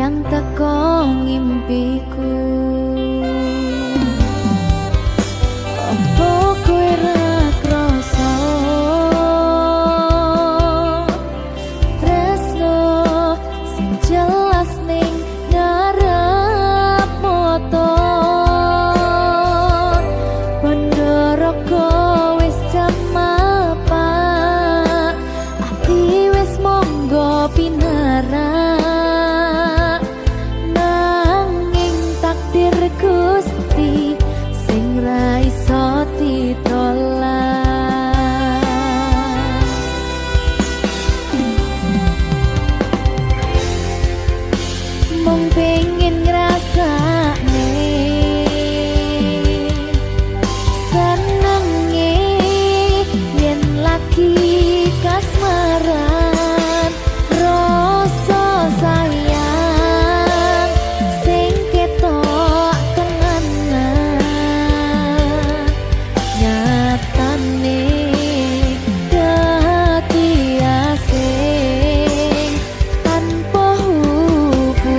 yang teko ngimpiku. Apa kowe ra krasa tresno sing jelas ning ngarep moto Pandoroko wis jamapa ati wis monggo pinarak nanging takdir Gusti sing ra iso ditolak. Mung pengen ngrasakne senenge yen lagi kasmaran rasa sayang sing ketok tenanan nyatane dadi asing tanpa hubungan.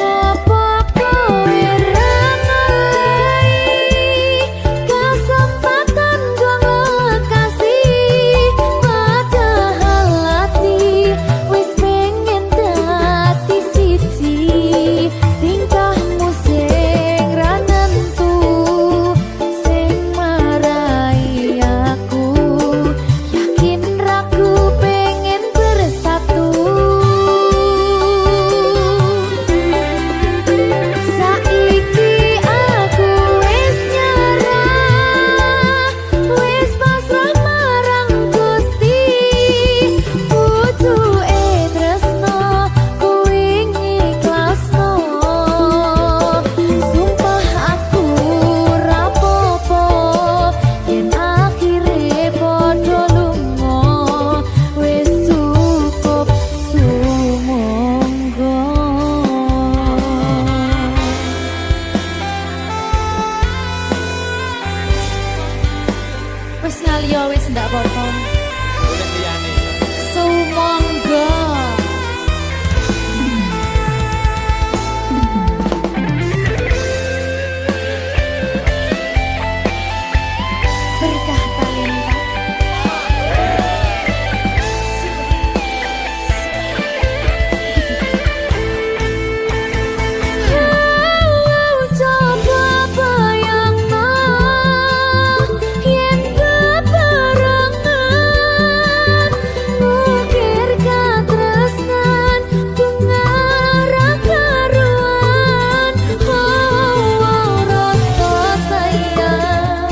Ngopo kowe ra ngalih kesempatan kanggo kasih padahal ati wis pengen dadi siji tingkahmu sing ra nentu sing marai aku yakin ragu pengen bersatu. Saiki aku wis nyerah wis pasrah marang Gusti pucuke tresno kuwi ngikhlasno sumpah aku ra apa-apa yen akhire padha lunga wis cukup sumangga. Wis ngaliyo wis ndak apa-apa. Udah liyane. Sumangga. Berkah talenta. Coba bayangno yen bebarengan ngukir katresnan bunga ra karuan rasa sayang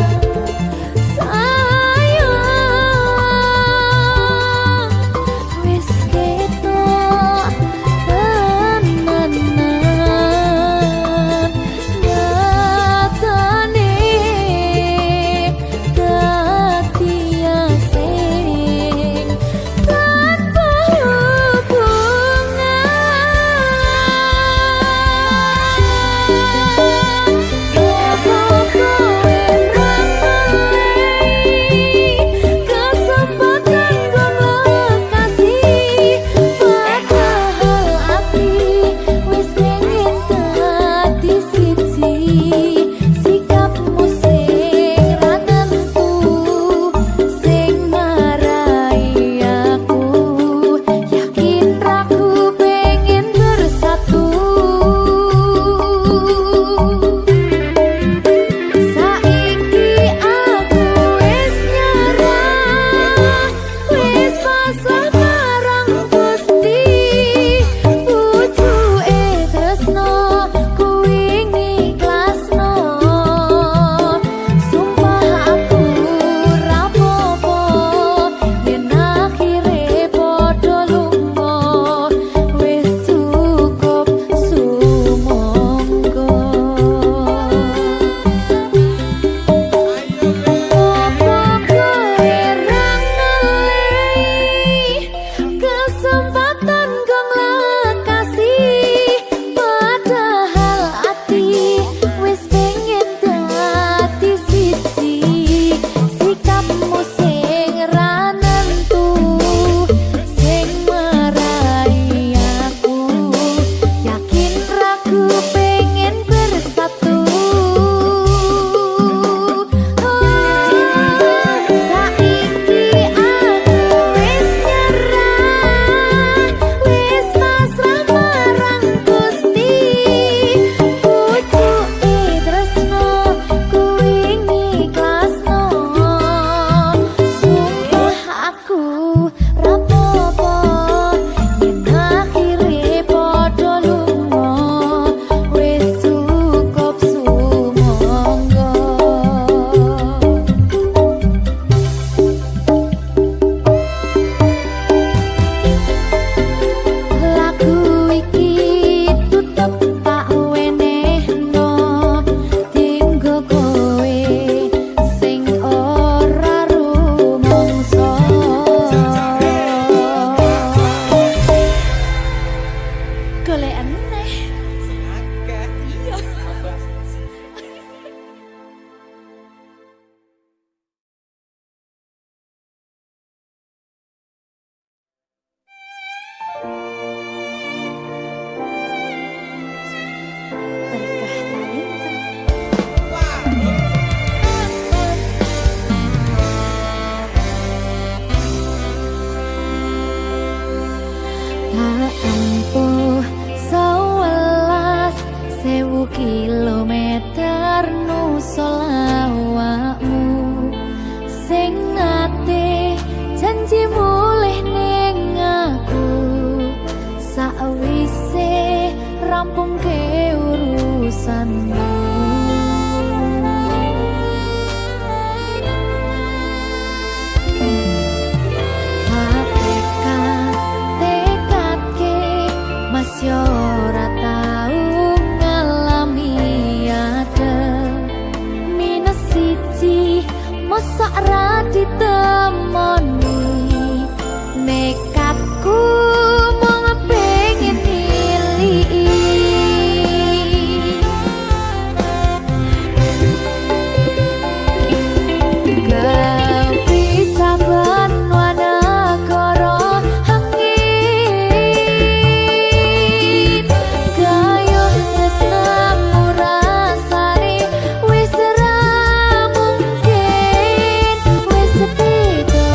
mosok ra ditemoni nekatku mung pengen niliki kepisahan wanagara angin gayuh tresnamu rasane wis ra mungkin wis beda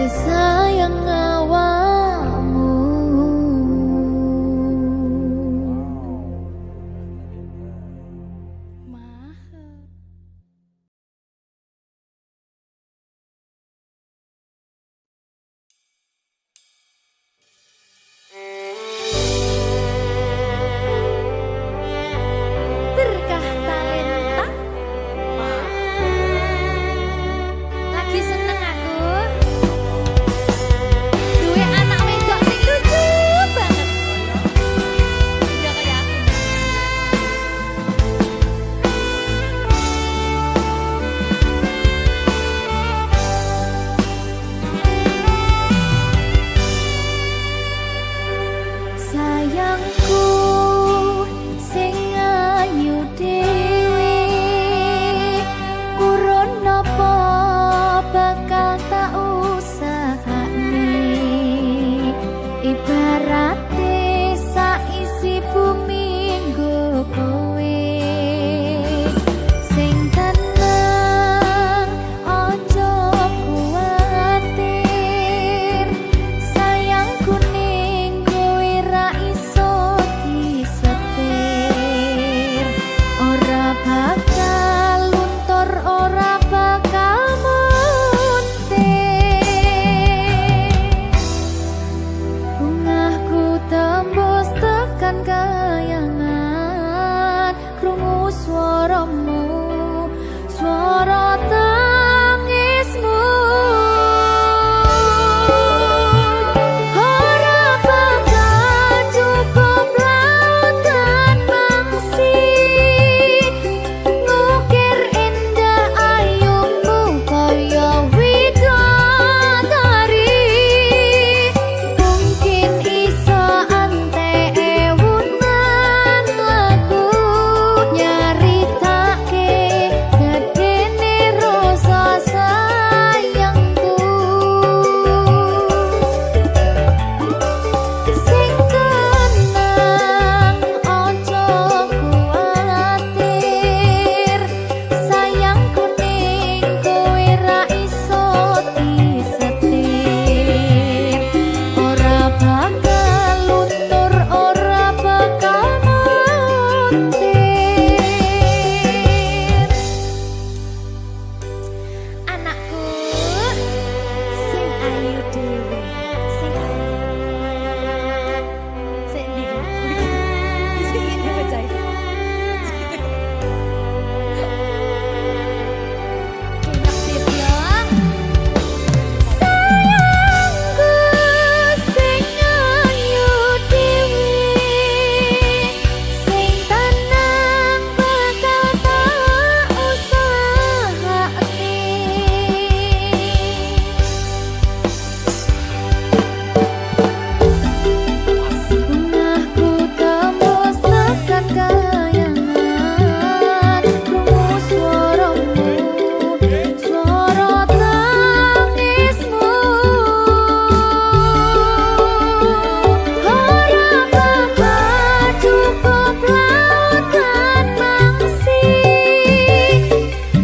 sayang awakmu. Berkah talenta. Lagi seneng aku. Duwe anak wedok sing lucu banget. Udah kayak aku. Sayangku sing ayu dhewe, urun napa bakal tak usahane. Ibarate saisi bumi nggo kowe. Sing tenang aja kuwatir, sayangku ning kowe ra iso disetir. Ora bakal luntur, ora bakal muntir. Bungahku tembus tekan kayangan, krungu swaramu, swara tangismu. Ora bakal cukup lautan mangsi, ngukir indah ayumu kaya widodari. Mungkin iso antek ewunan lagu, nyaritake gedene rasa sayangku. Sing tenang aja kuwatir, sayangku ning kowe ra iso disetir. Ora bakal luntur, ora bakal muntir. Anakku sing ayu dhewe, sing sing ndi sing ngene bocah. Enak sip ya. Sayangku sing ayu dhewe, sing tenang bakal tak usahane. Bungahku tembus tekan kayangan, krungu swaramu, swara tangismu. Ora bakal cukup lautan mangsi,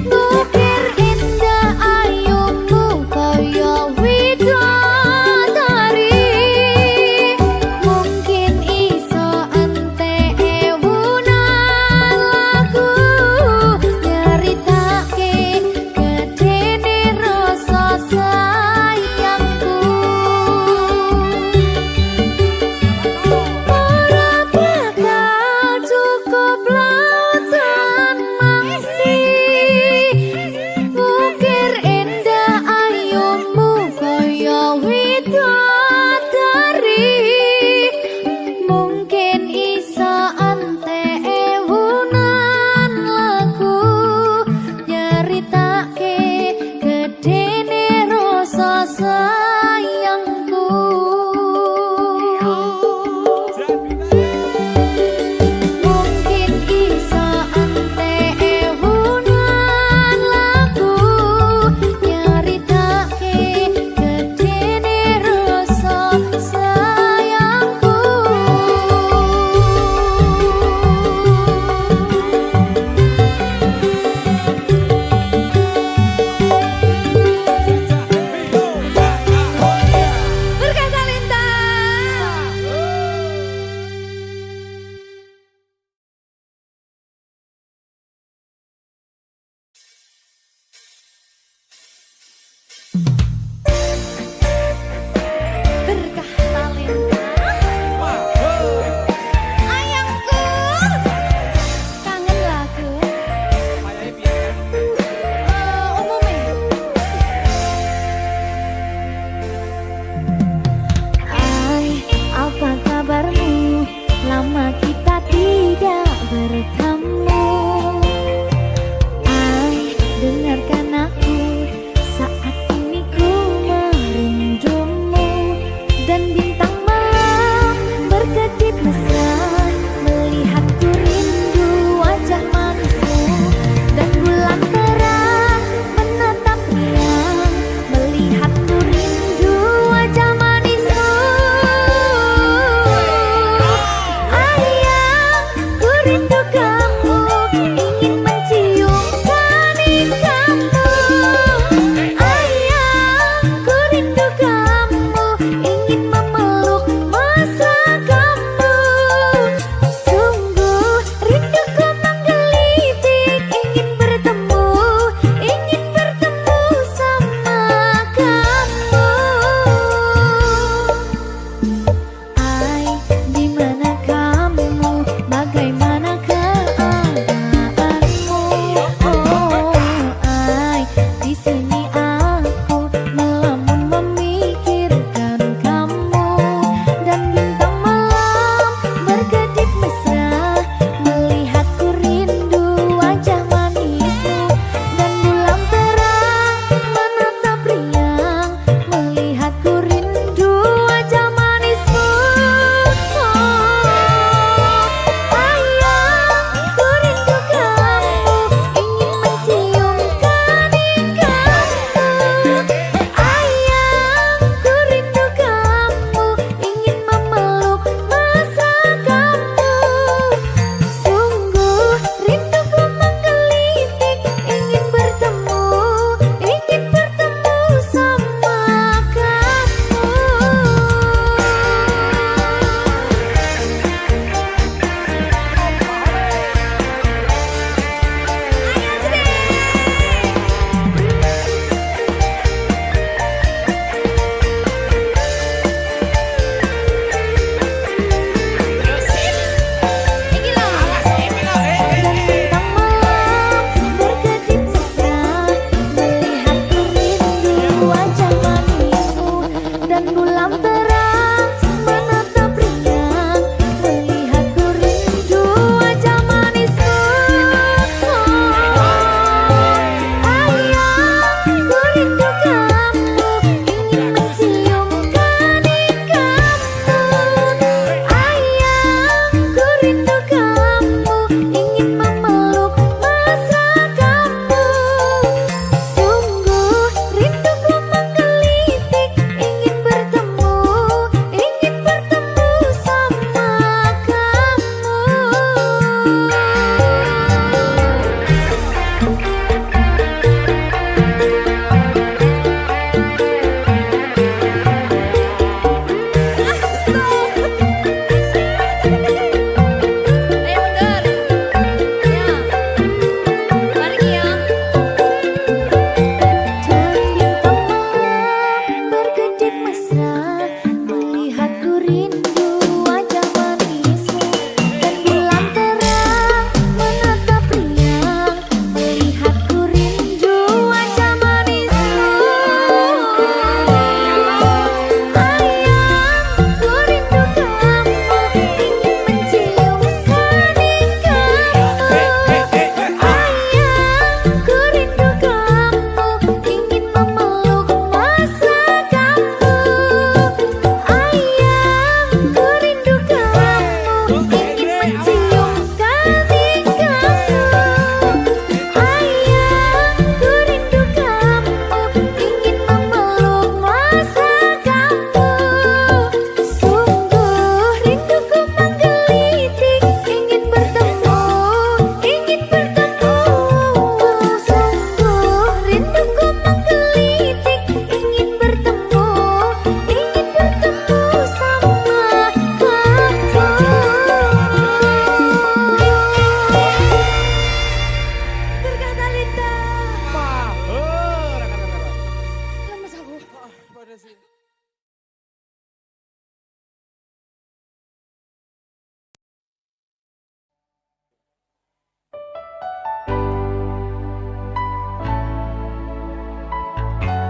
ngukir indah ayumu kaya widodari. Mungkin iso antek ewunan lagu, nyaritake gedene rasa sayangku. Ora bakal cukup lautan mangsi, ngukir indah ayumu kaya widodari. Mungkin iso antek ewunan lagu, nyaritake gedene rasa sayangku. Mungkin iso antek ewunan lagu, nyaritake gedene rasa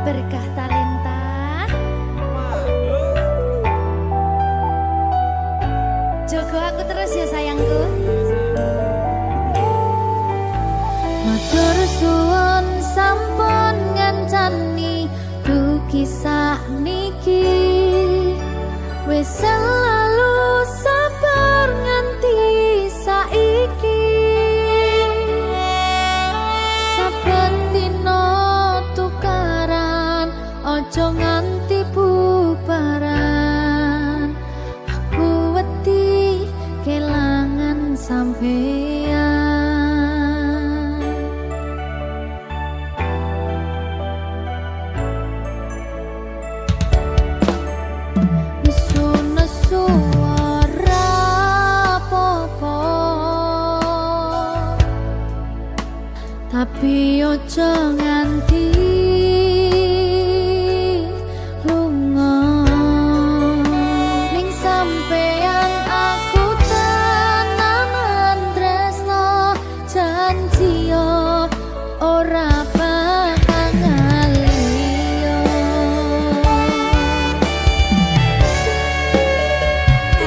Berkah talenta. Jogo aku terus ya sayangku. Matur suwun sampun ngancani ku kisah niki. Wis selalu sabar nganti saiki. Saben dina tukaran ojo nganti bubaran. Aku wedi kelangan sampeyan. Nesu-nesu ora apa-apa, tapi ojo nganti lunga. Ning sampeyan aku tenanan tresno, janji yo ora bakal ngaliyo.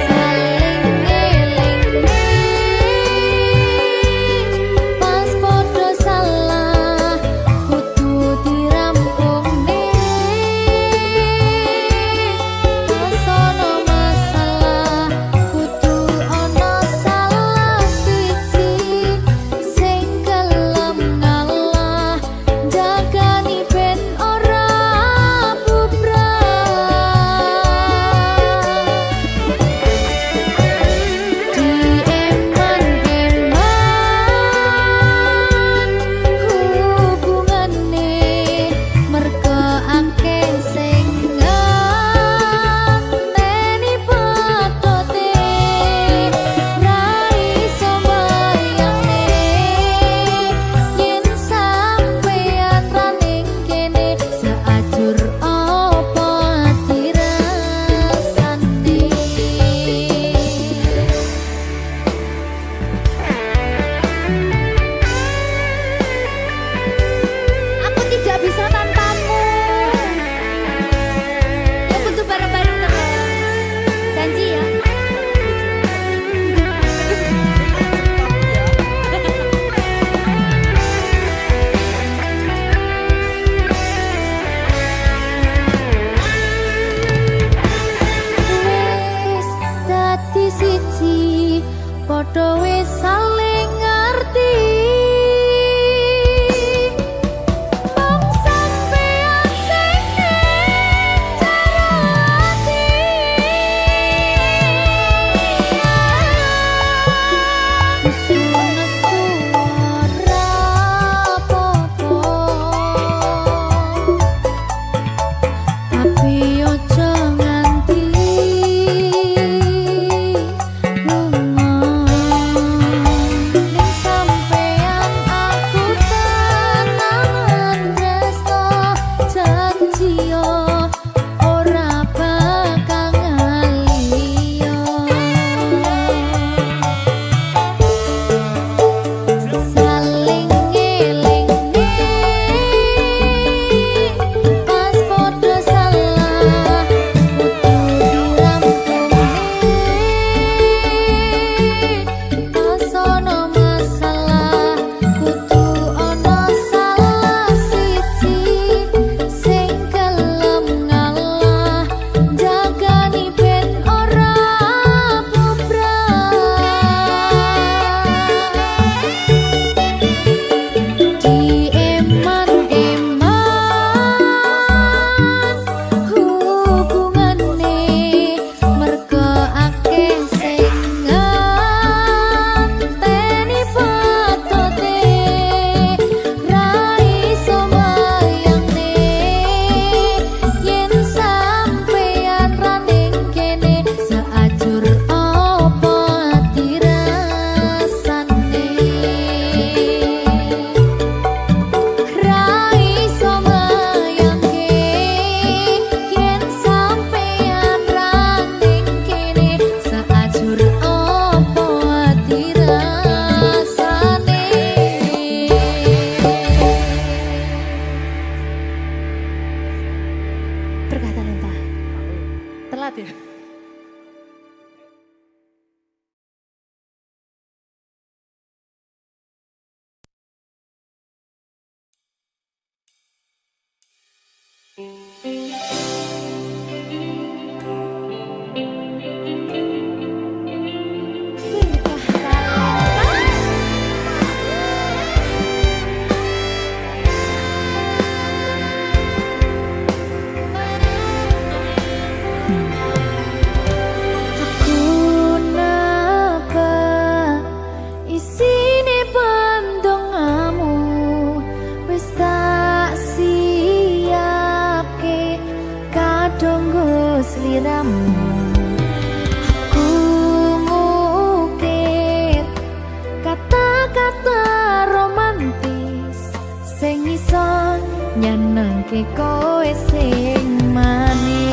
Saling ngelingi pas podo salah kudu dirampungke. Pas ono masalah kudu ono salah siji sing gelem ngalah, jagani ben ora bubrah. Dieman-eman hubungane merga akeh sing ngenteni patote. Ra iso mbayangke yen sampeyan ra ning kene, seajur apa dirasane. Aku tidak bisa tanpamu. Ya butuh bareng-bareng terus. Janji ya. Wis dadi siji, padha wis saling ngerti. Mong sampeyan sing ning jero ati. Nesu-nesu ora apa-apa, tapi ojo nganti lunga. telat ya. Aku napa isine pandongamu wis tak siapke kadung sliramu. Aku ngukir kata-kata romantis sing iso nyenengke kowe sing manis.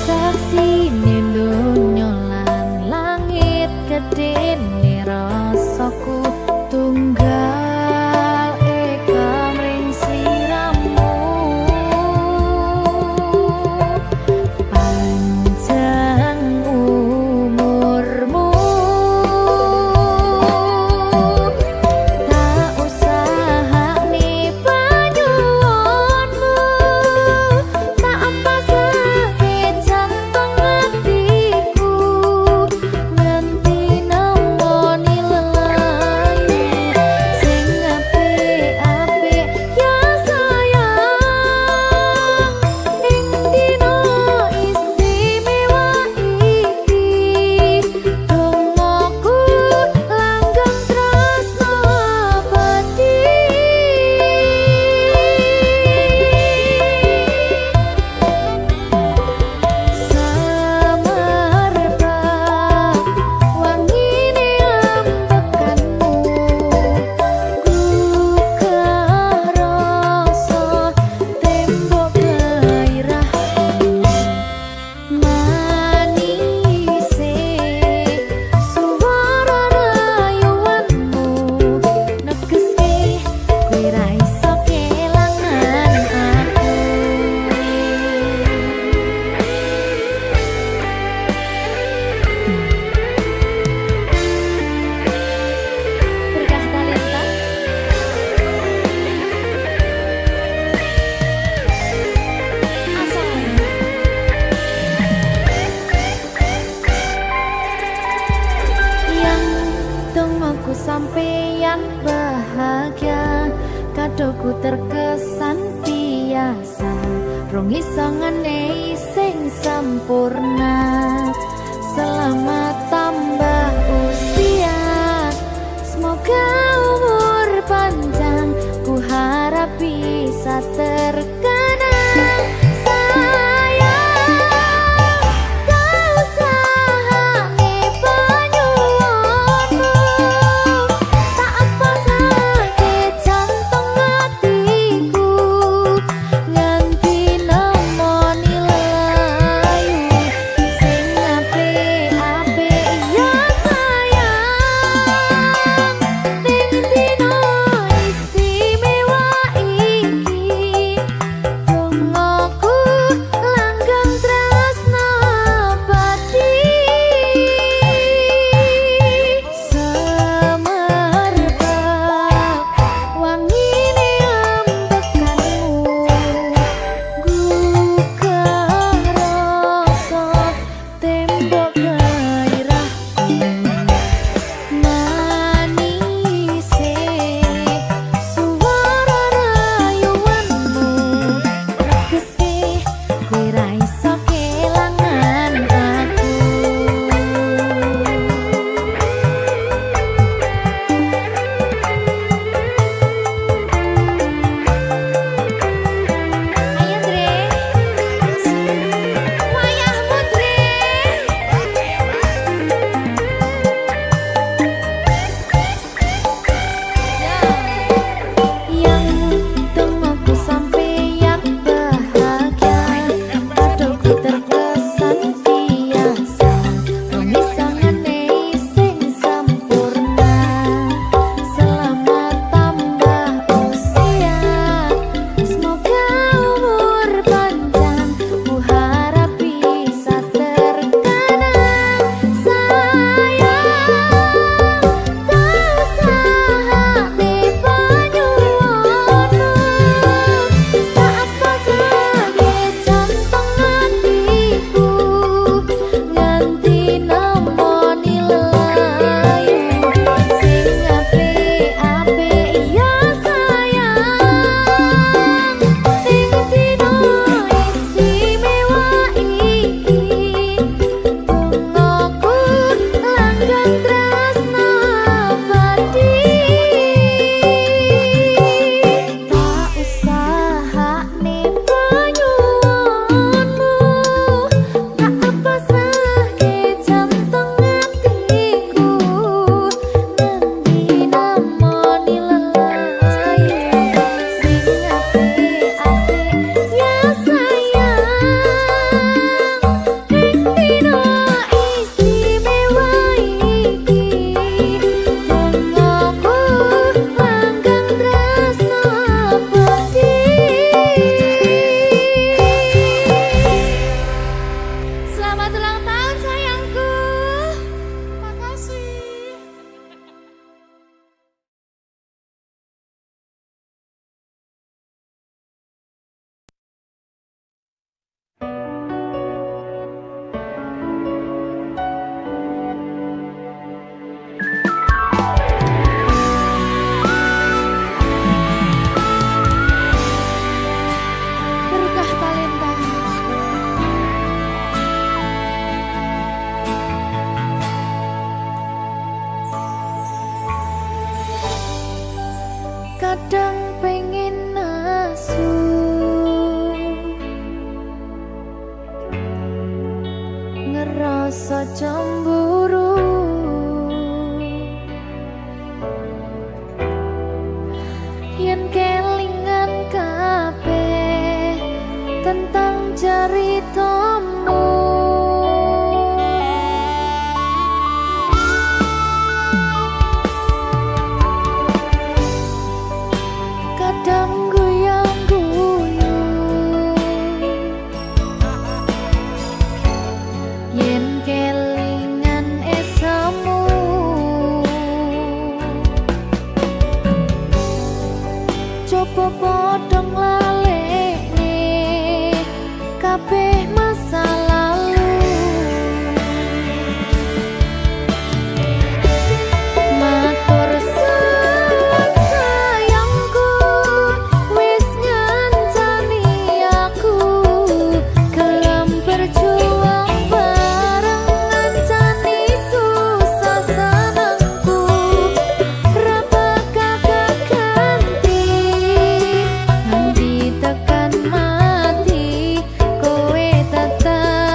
Saksine donya lan langit gedene rasaku tunggal eka mring sliramu. Panjang umurmu tak usahane panyuwunmu, tak pasake jantung hatiku nganti nemoni lelayu sing apik-apik ya sayang. Ing dina istimewa iki dongaku langgeng tresno abadi. Samarba wangine ambekanmu gugah rasa tembok gairahmu. Manise suara rayuanmu negeske kowe ra iso kelangan aku. Berkah talenta. Asal. Yang dongaku sampeyan bahagia, kadoku terkesan biasa, rong iso ngenehi sing sempurna. Selamat tambah usia, semoga umur panjang, ku harap bisa terkenang. Sayang, kau usahane panyuwunmu, tak pasake jantung hatiku nganti nemoni kadang pengen nasu ngerasa cemburu yen kelingan kabeh tentang ceritamu. Kadang guyang-guyu yen kelingan esamu coba padha nglalekne kabeh masa lalu. Matur suwun sayangku wis ngancani aku gelem berjuang bareng ngancani susah senengku ra bakal ganti nganti tekan mati kowe tetep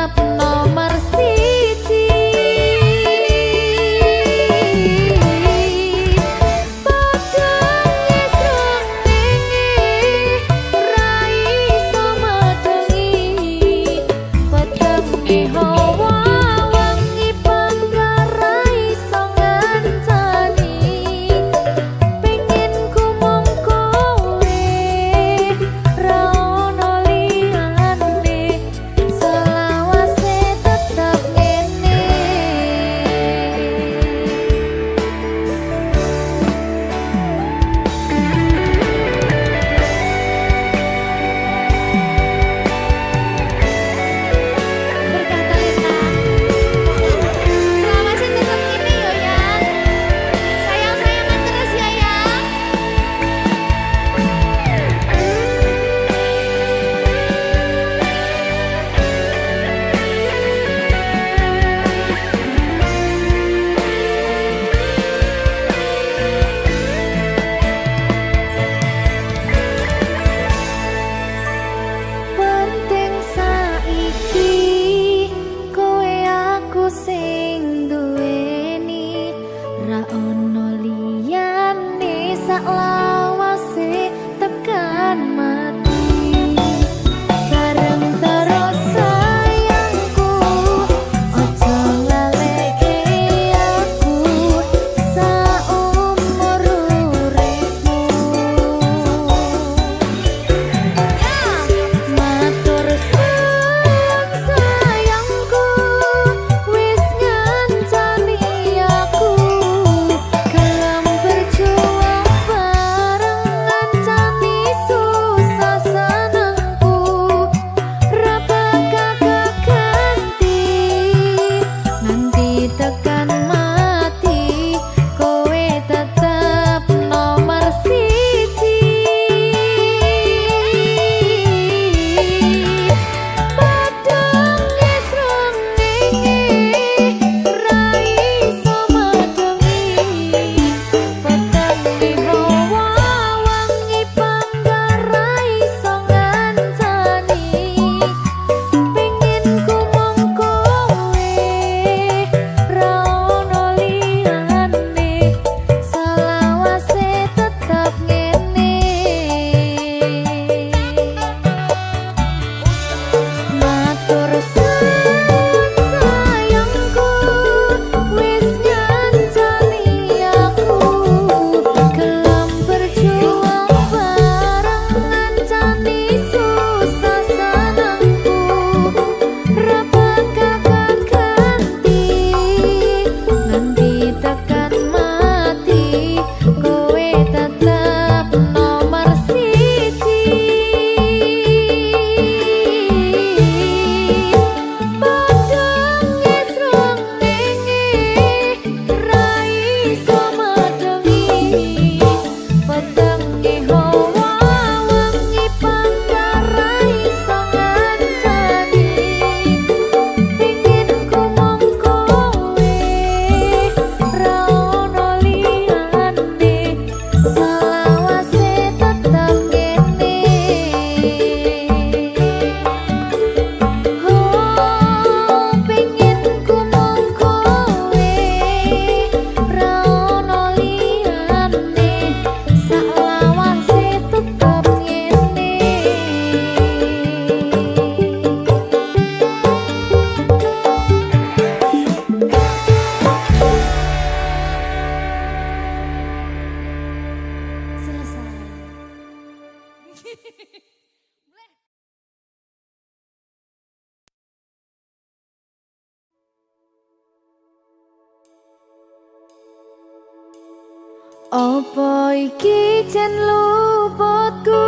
Apa iki jan luputku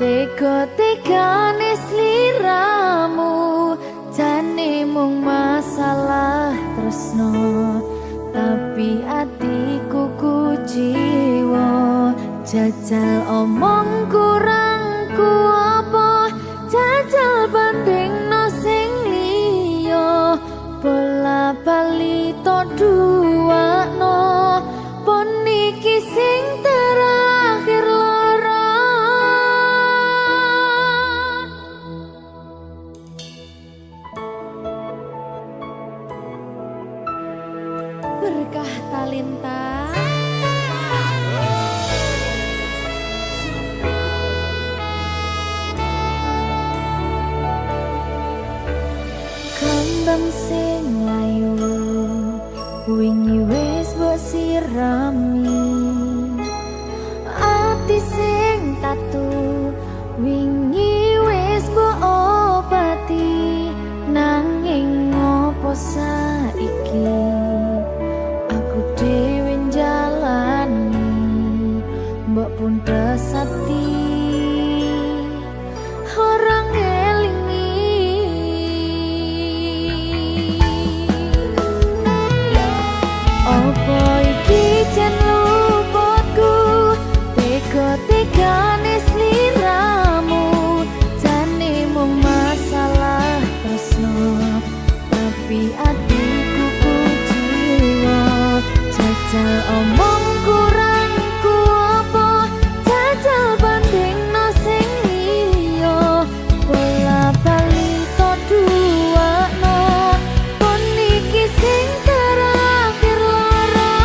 tega-tegane sliramu jane mung masalah tresno tapi atiku kuciwa jajal omong kurangku apa jajal bandingno sing liya bola bali to duwakno pon iki sing terakhir lara berkah talenta kembang sing layu wingi wis mbok sirami ati sing tatu wingi wis mbok obati nanging ngopo saiki aku dhewe njalani mbok pun desati orang apa iki jan luputku tega-tegane sliramu jane mung masalah tresno tapi atiku kuciwa jajal omong kurangku apa jajal bandingno sing liya bola bali to duwakno pon iki sing terakhir lara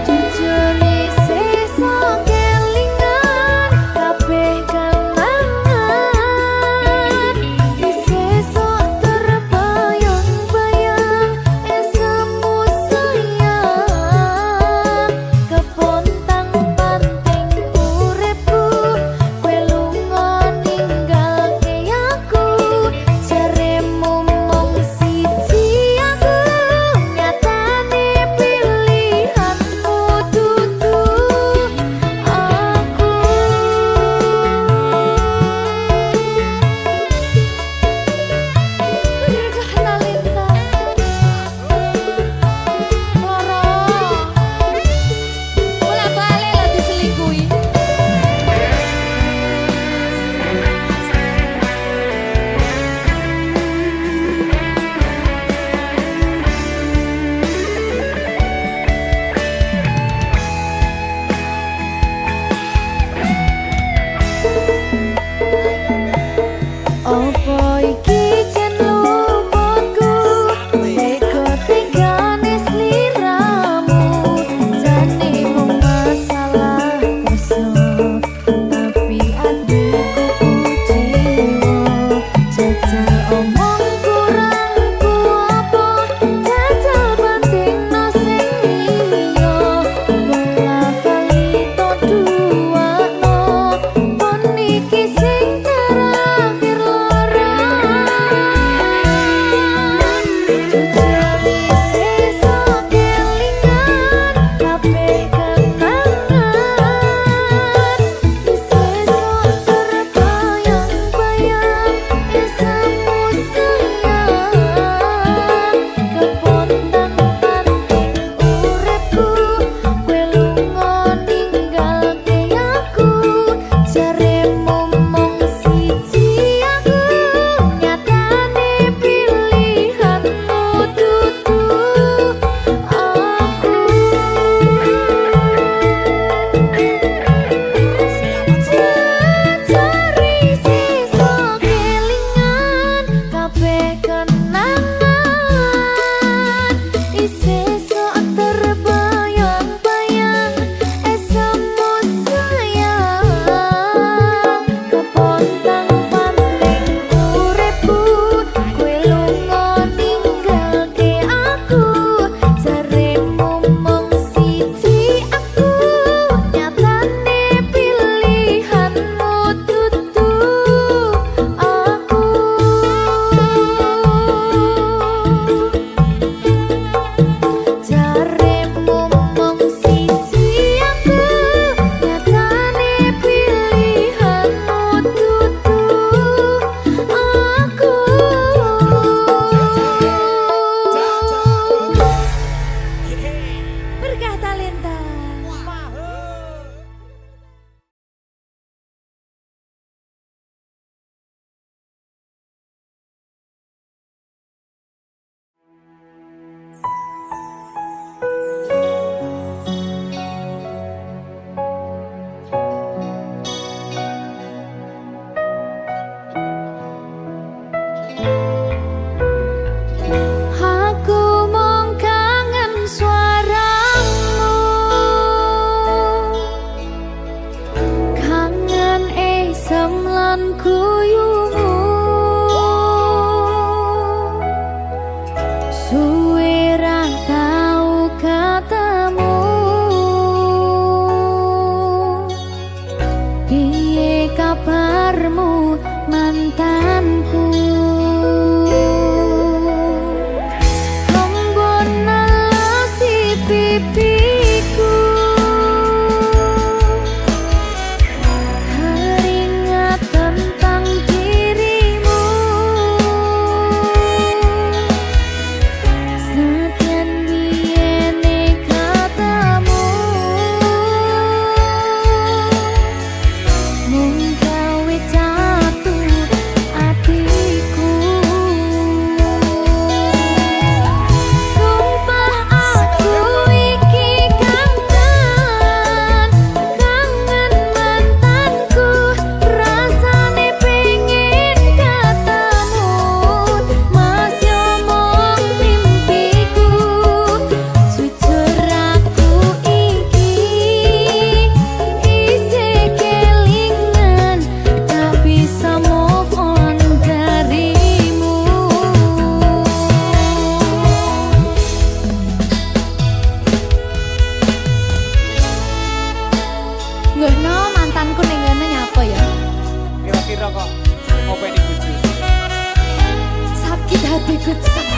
jujur sesa kelingan kabeh kenangan sesa terbayang-bayang esemu Sungguhno mantanku ning ngene nyapa ya? Kira-kira kok ngopeni bojo. Sakit hatiku cekak.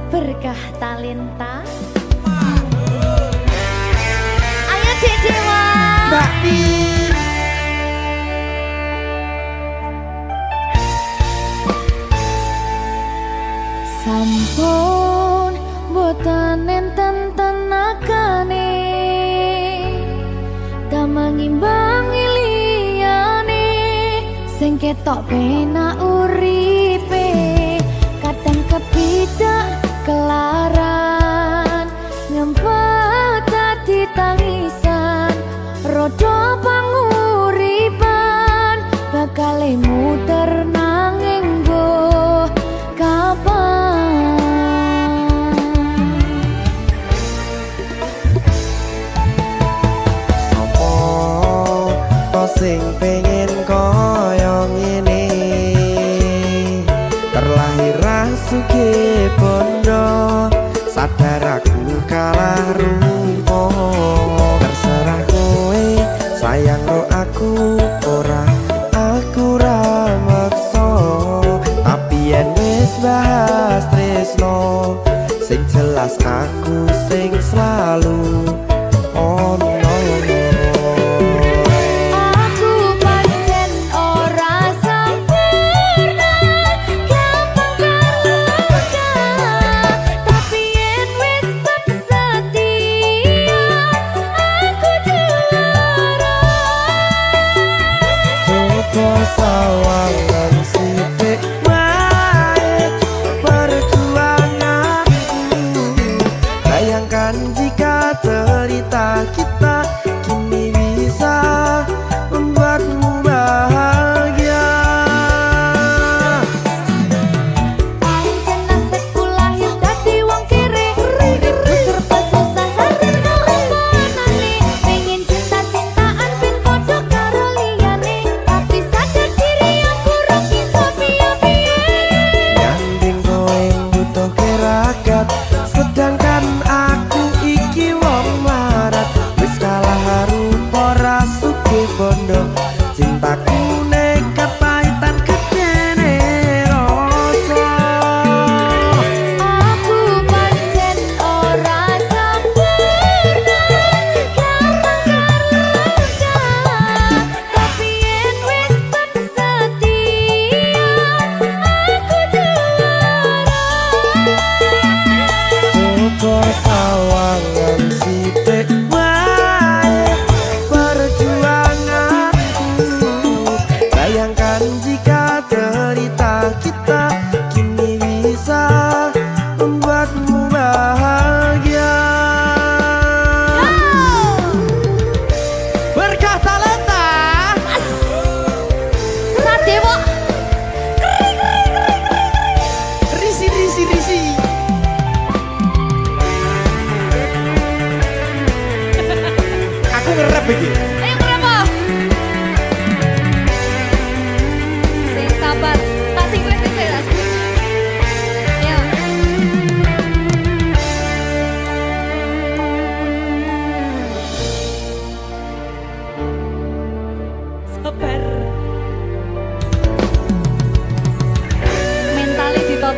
Berkah talenta. Ayo Dek Dewa. Mbak Nin. Sampun boten enten tenagane damang imbangi liyane sing ketok penak uripe kadang kepidak kelaran ngempet dadi tangisan rodo panguripan bakal muter nanging mbok kapan Sopo to sing pengen koyo ngene terlahir sugih bondo sadar aku kalah rumpo terserah kowe sayang ro aku ora aku ra maksa tapi yen wis bahas tresno sing jelas aku sing selalu ono. Aku pancen ora sempurna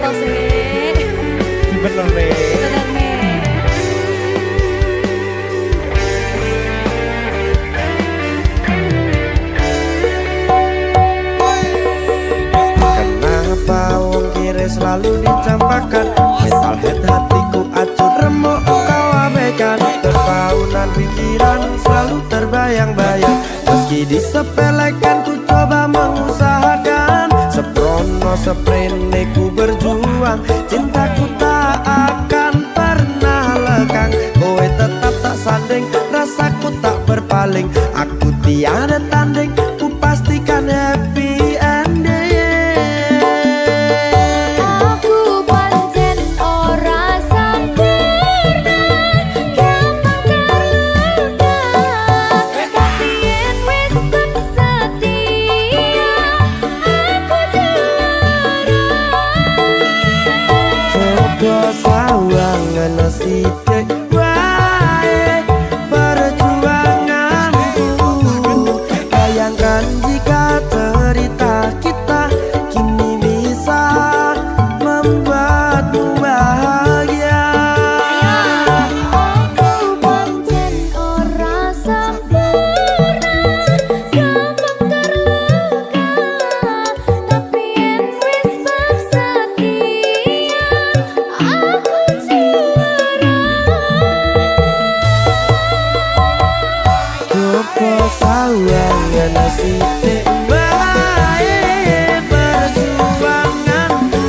apa sih? Di bener nih. Bener nih. Kenapa wong kiri selalu dicampakan? Mental head hatiku acur remuk kau abaikan. Terpaunan pikiran selalu terbayang-bayang. Meski disepelekan ku coba mengusahakan. Seprono seprene ku berjuang. Cintaku tak akan pernah lekang. Kowe tetap tak sanding, rasaku tak berpaling. Aku tiada tanding, ku pastikan happy ending. Aku pancen ora sempurna, gampang terluka. Tapi yen wis bersedia, aku juara. Coba sawangan sithik wae perjuanganku. Bayangkan jika cerita kita kini bisa membuatmu bahagia. Aku pancen ora sempurna, gampang terluka. Tapi yen wis bersedia, aku juara. Coba sawangan sithik wae perjuanganku.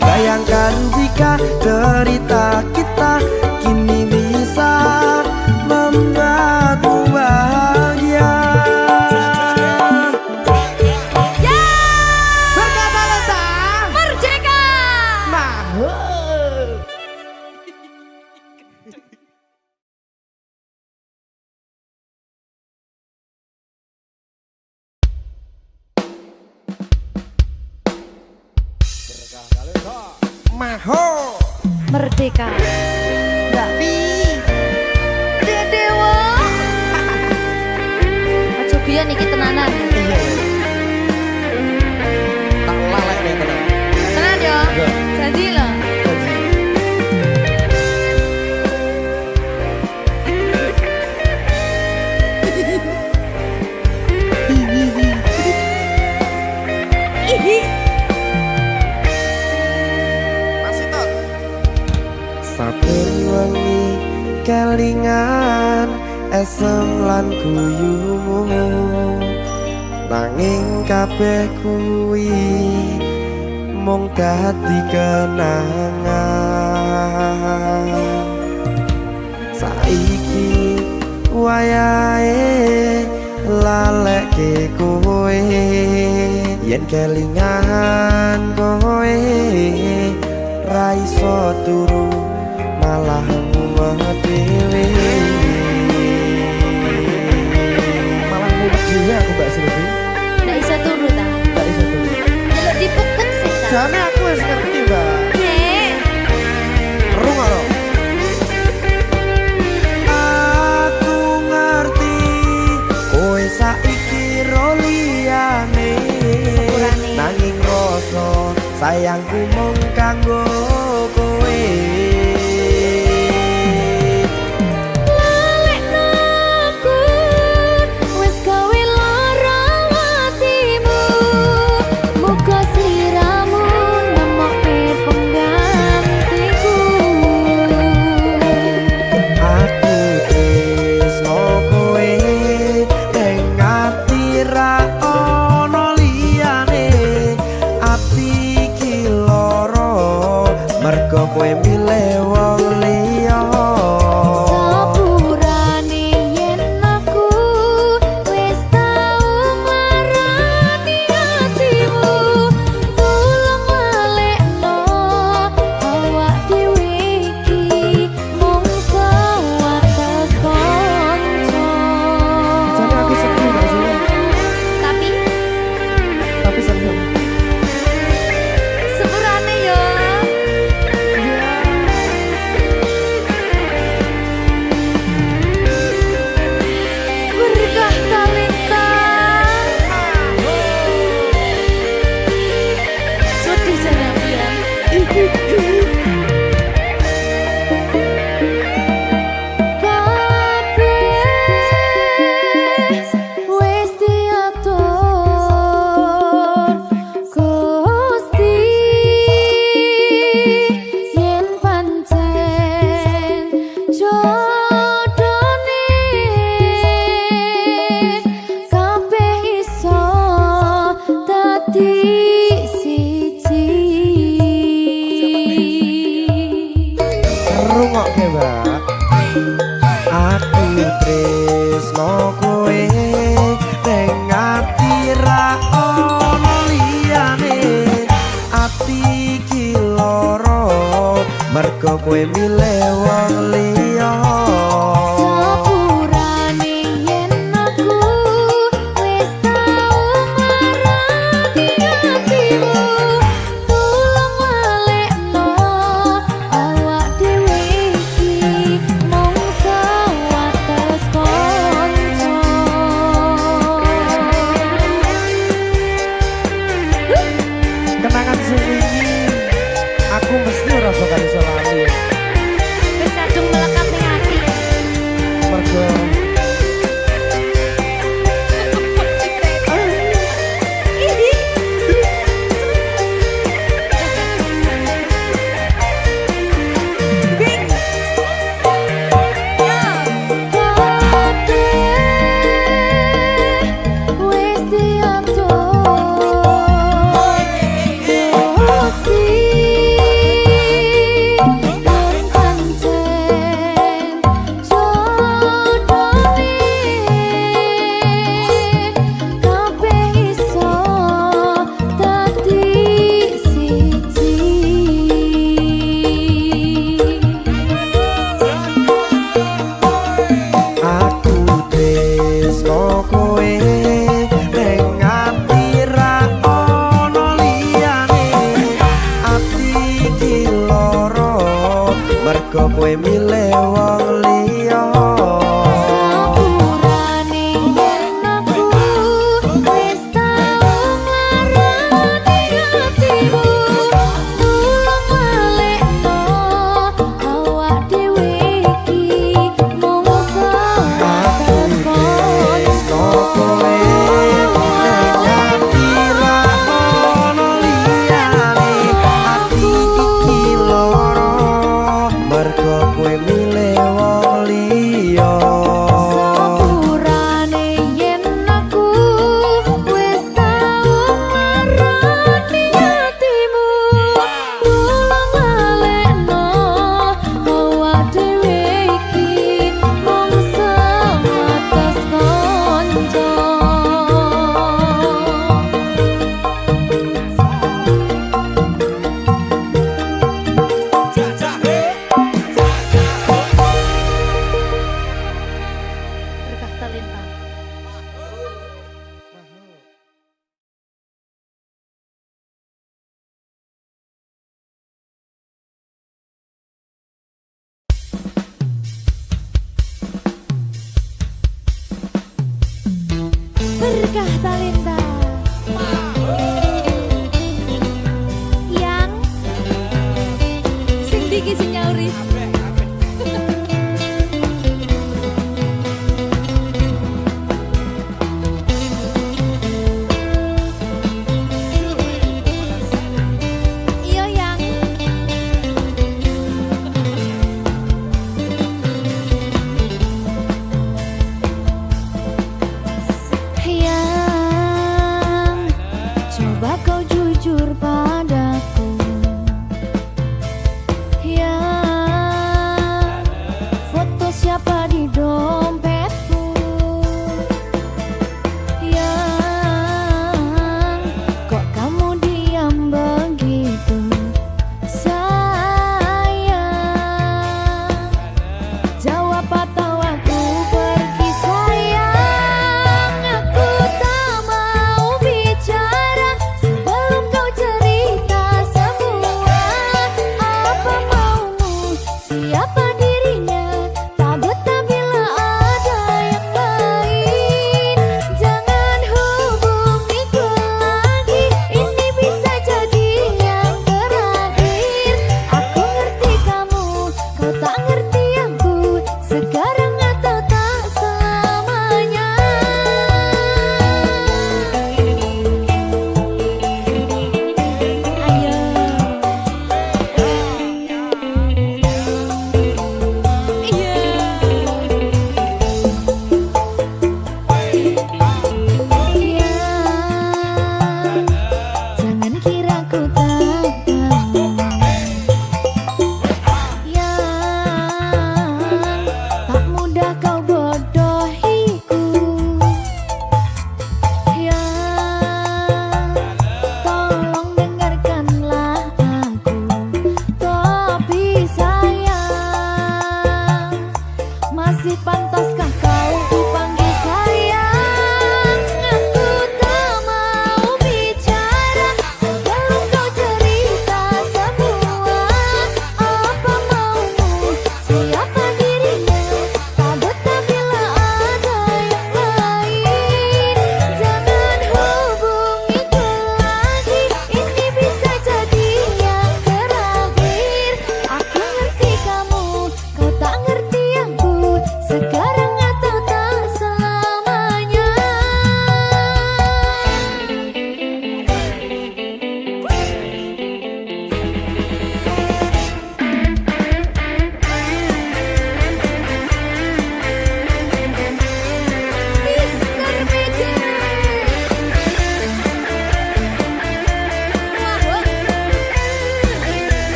Bayangkan jika cerita kita kini bisa membuatmu bahagia. Merdeka. Maho Merdeka. Mbak Pi. Dewa. Aja biyen iki tenanan. tak lalek nih tenan. Tenan yo. Iya. Janji lho. Saben wengi kelingan esem lan guyumu, nanging kabeh kuwi mung dadi kenangan. Saiki wayahe lalekke kowe, yen kelingan kowe ra iso turu malah mumet dhewe. Malah mumet dhewe aku Mbak Silvi. Ndak iso turu ta. Gak iso turu. Delok dipukuk sih ta. Jane aku wis ngerti, Mbak. Nek. Rung ora. Aku ngerti kowe saiki ro liyane. Sepurane. Nanging rasa sayangku mung kanggo kowe. Lalekno aku, wis gawe lara atimu. Muga sliramu nemokke penggantiku. Aku tresno kowe ning ati ra ono liyane. Ati iki lara mergo kowe milih kowe milih wong liya. Sepurane yen aku wis tau ngarani atimu, tulung walekno awak dhewe iki mung sewates kanca. Kenangan sing wingi aku mesti ora bakal iso lali. Wis kadung melekat ning ati. Mergo Wis diatur Gusti lan pancen jodone kabeh iso dadi siji. aku tresno kowe ning ati ra ono liyane. Ati iki lara mergo kowe milih wong liya. Sepurane yen aku wis tau ngarani atimu, tulung walekno awak dhewe iki mung sewates kanca. kowe ning ati ra ono liyane. Ati iki lara mergo kowe milih wong liya. Sepurane yen aku wis tau ngarani atimu, tulung walekno awak dhewe iki mung sewates kanca. Berkah talenta. Berkah talenta Yang sing diki sing nyauri. Iya yang yang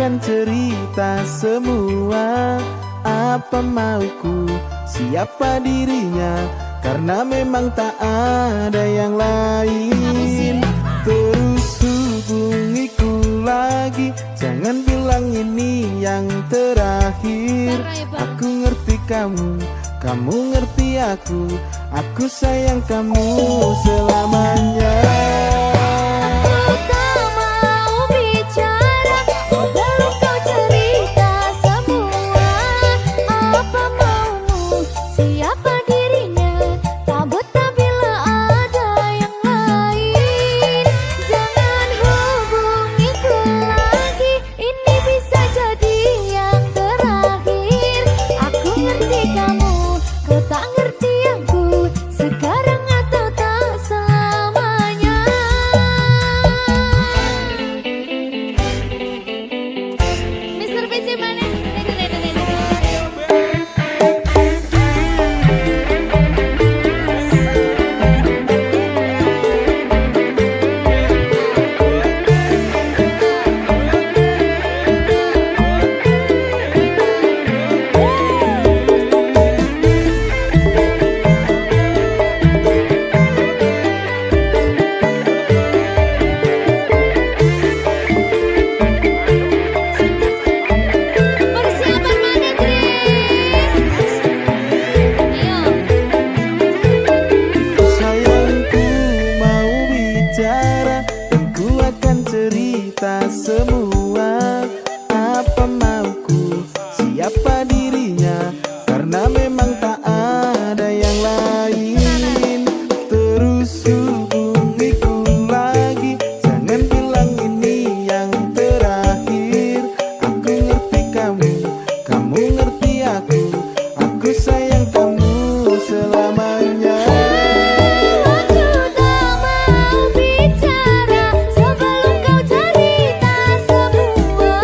akan cerita semua apa mauku, siapa dirinya, karena memang tak ada yang lain. Terus hubungiku lagi, jangan bilang ini yang terakhir. Aku ngerti kamu, kamu ngerti aku sayang kamu selamanya. Aku tak mau bicara sebelum kau cerita semua apa maumu, siapa dirinya, tak betah bila ada yang lain. Jangan hubungiku lagi, ini bisa jadi yang terakhir. Aku ngerti kamu, kau tak ngerti aku, sekarang atau tak selamanya. Mr. PC mana? Persiapan mana, Dri? Ayo. Sayangku mau bicara, dan ku akan cerita semua apa mauku, siapa dirinya, karena memang tak ada yang lain. Terus hubungiku lagi, jangan bilang ini yang terakhir. Aku ngerti kamu, kamu ngerti aku sayang kamu selamanya. Aku tak mau bicara sebelum kau cerita semua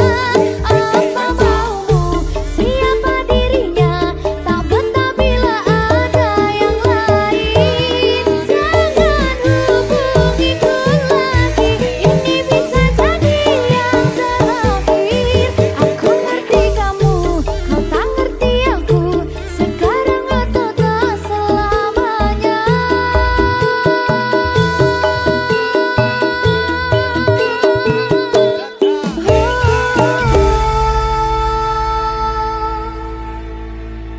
apa maumu, siapa dirinya, tak betah bila ada yang lain. Jangan hubungiku lagi, ini bisa jadi yang terakhir. Aku ngerti kamu, kau tak ngerti aku, sekarang atau tak selamanya.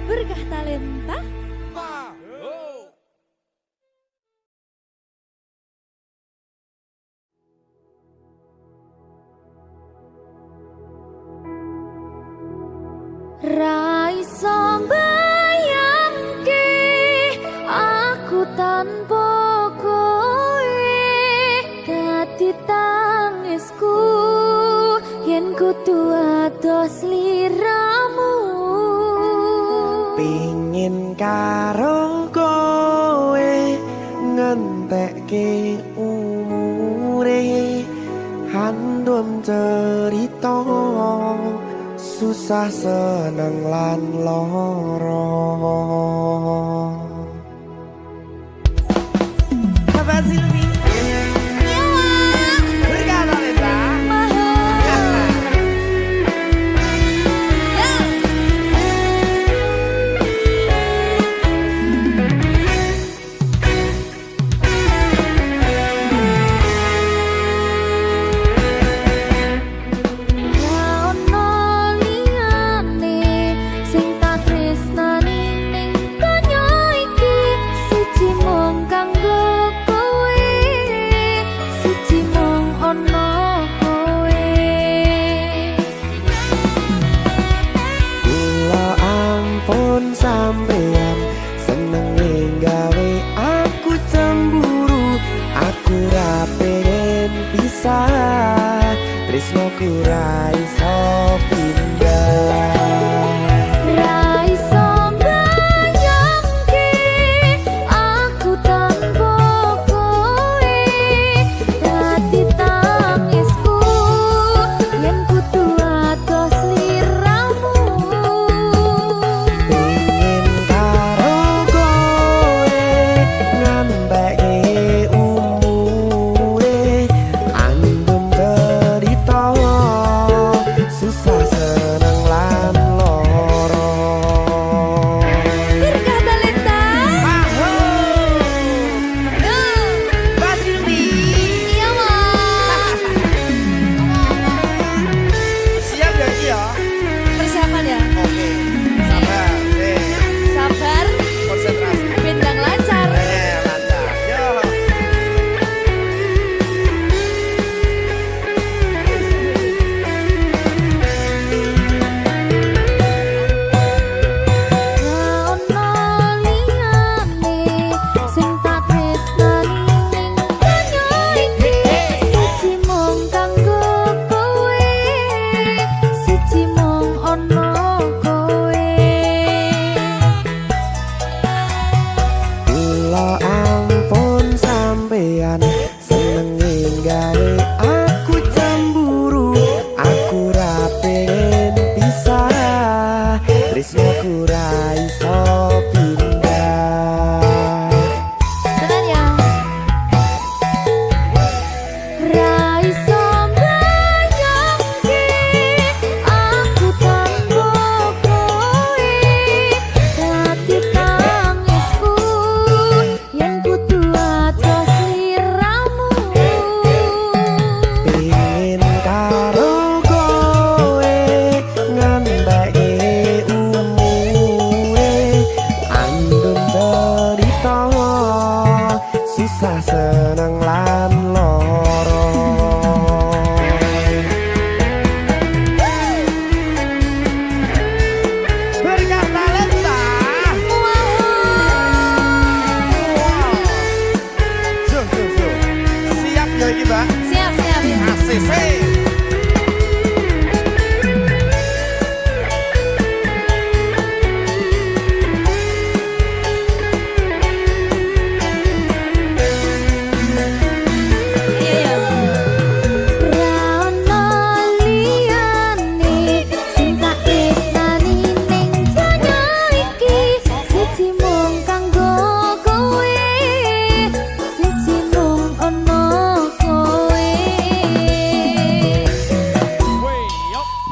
Berkah talenta. Raiso bayangke aku tanpa kowe, dadi tangisku yen kudu ados liramu. Pingin karo kowe ngentekke umure, handum cerita susah seneng lan loro. Bapak Silvi berkah talenta. Ono liyane sing tak tresnani ning donya iki, siji mung kanggo kowe, siji mung ono kowe. Kula ampun sampeyan seneng gawe aku cemburu, aku ra pengen pisah, tresnoku ra iso pindah. Raiso bayangke aku tanpa kowe, dadi tangisku yen kudu ados liramu. Pingin karo kowe ngambekke umure, andum cerita tresnoku ra iso pindah. Tenan ya. Ra iso mbayangke aku tanpa kowe, dadi tangisku yen kudu atos sliramu. Pingin karo kowe ngandake umure, andum cerita susah seneng lan loro. Berkat talenta. Zo. Siap ya iki, Mbak? Siap. ACC. Iya. Rano liyane sing tak tresnani ning donya iki, siji mung kanggo kowe, siji mung ono kowe.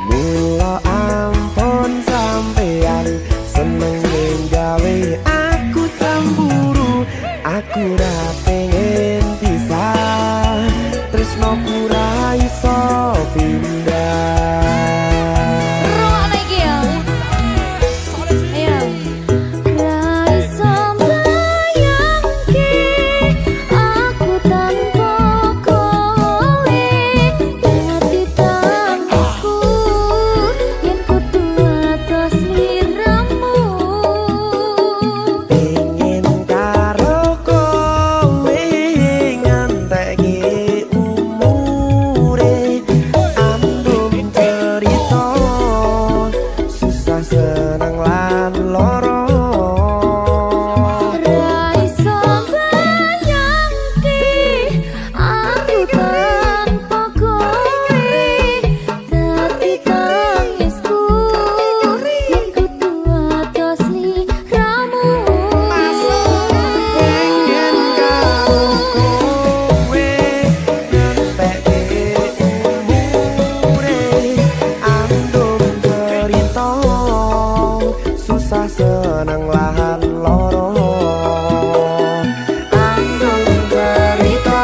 Mula ampun sampeyan seneng gawe aku cemburu, aku ra pengen pisah, tresnoku ra iso pindah. Rungokno iki ya. Ayo. Ra iso mbayangke aku tanpa kowe, dadi tangisku yen kudu atos sliramu. Pengen karo kowe ngenteki umure, andum cerita susah seneng lan loro. Ra iso mbayangke aku tanpa kowe, dadi tangisku yen kudu atos sliramu. Pengen karo kowe ngenteki umure, andum cerita susah seneng lan loro. Andum cerita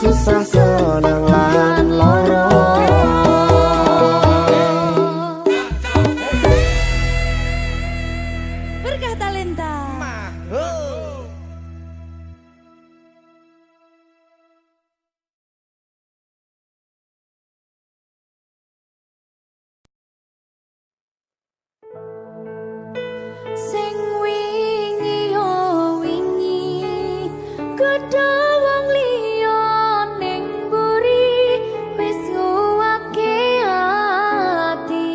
susah seneng lan loro. Berkah talenta. Sing wingi yo wingi, kudu wong liya ning mburi, wis nguwake ati.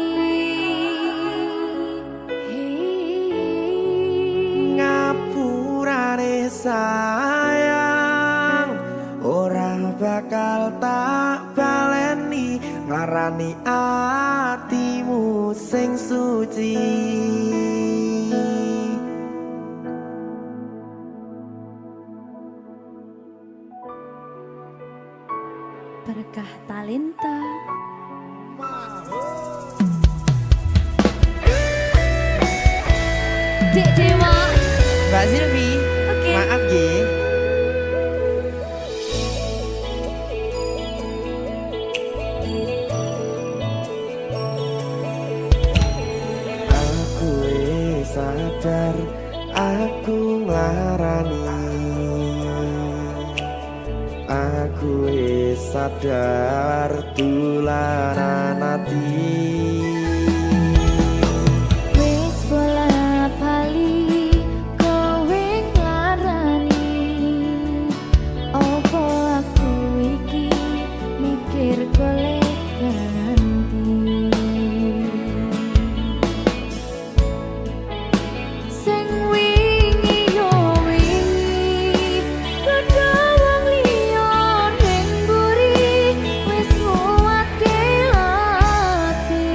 Ngapurane sayang, ora bakal tak baleni, ngarani atimu sing suci. Berkah talenta. Dek Dewa. Mbak Silvi, Oke. maaf ye. Aku wis sadar, aku nglarani. Aku wis sadar dolanan ati. Wis bola bali kowe nglarani, opo aku iki mikir golek ganti. Sing wingi yo wingi, kudu wong liya ning mburi, wis nguwatke ati.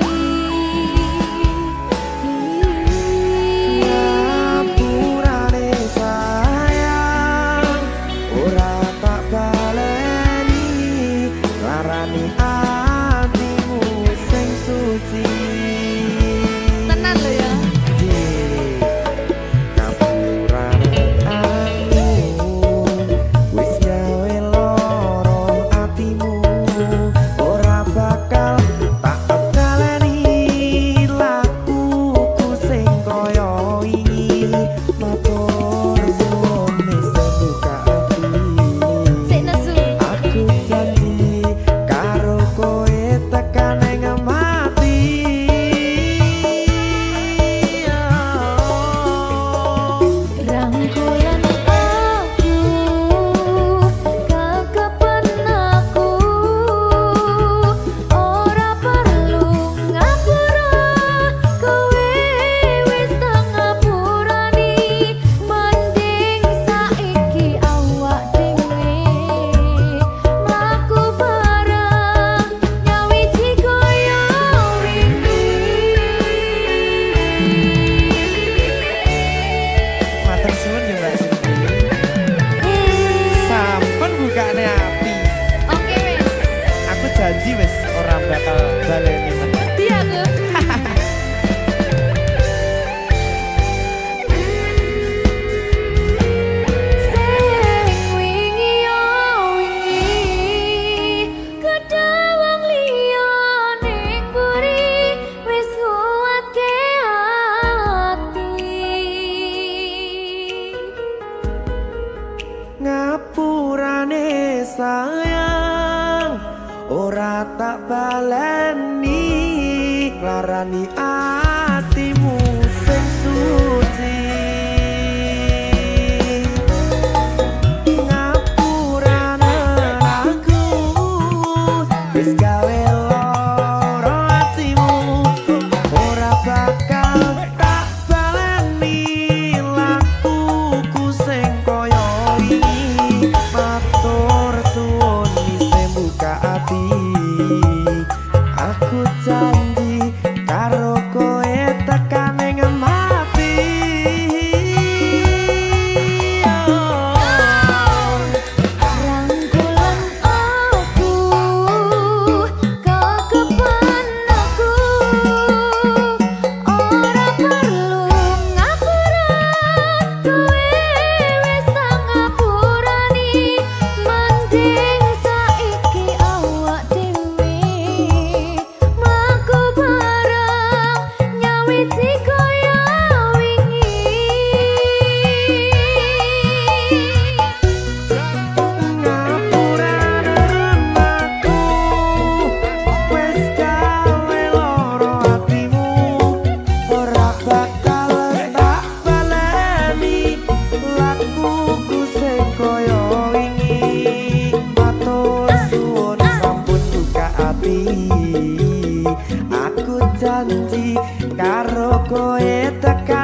tekan